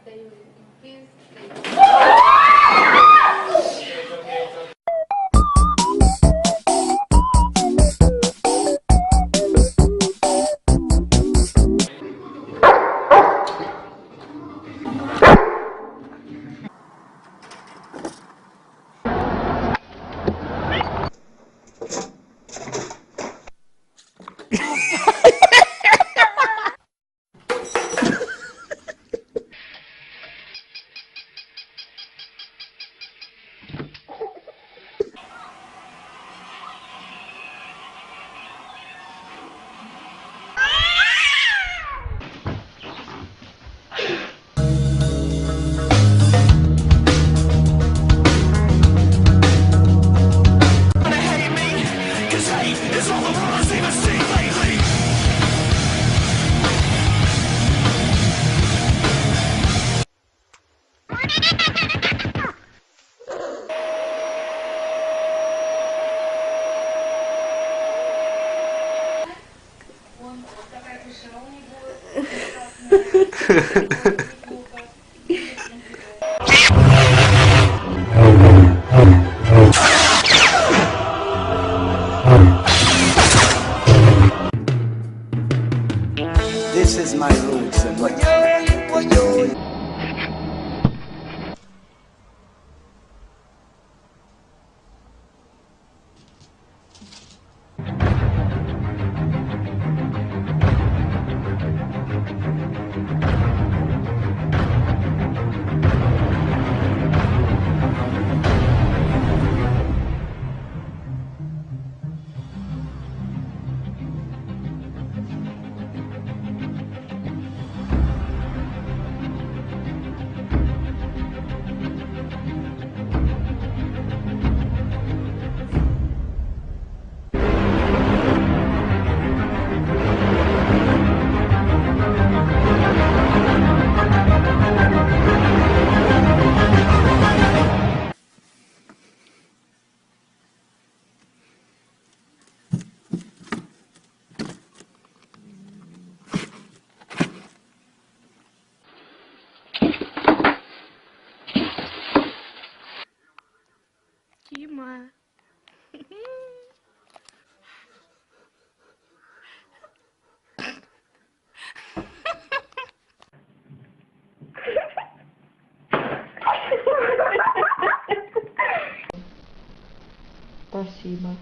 stay in peace. This is my roots and what Кима. Спасибо.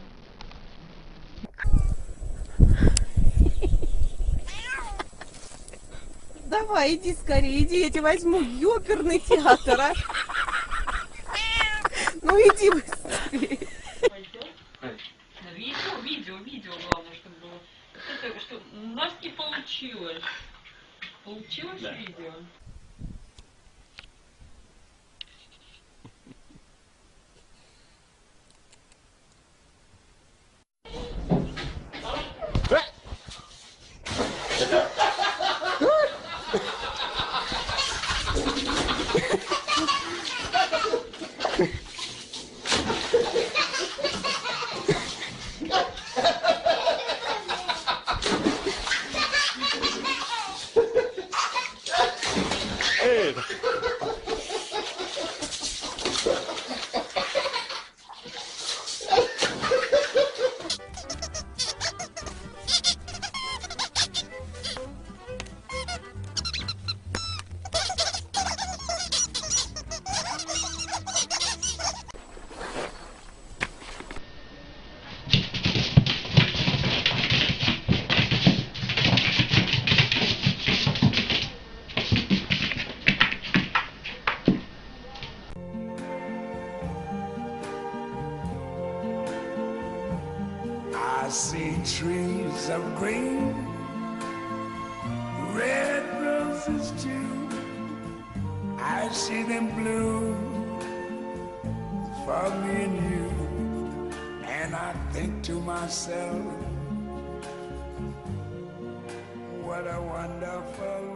Давай, иди скорее, иди, я тебя возьму в оперный театр, а? Ну иди быстрее. Видео, главное, чтобы было. Это что, у нас не получилось. Получилось да. Видео? I see trees of green, red roses too. I see them bloom for me and you. And I think to myself, what a wonderful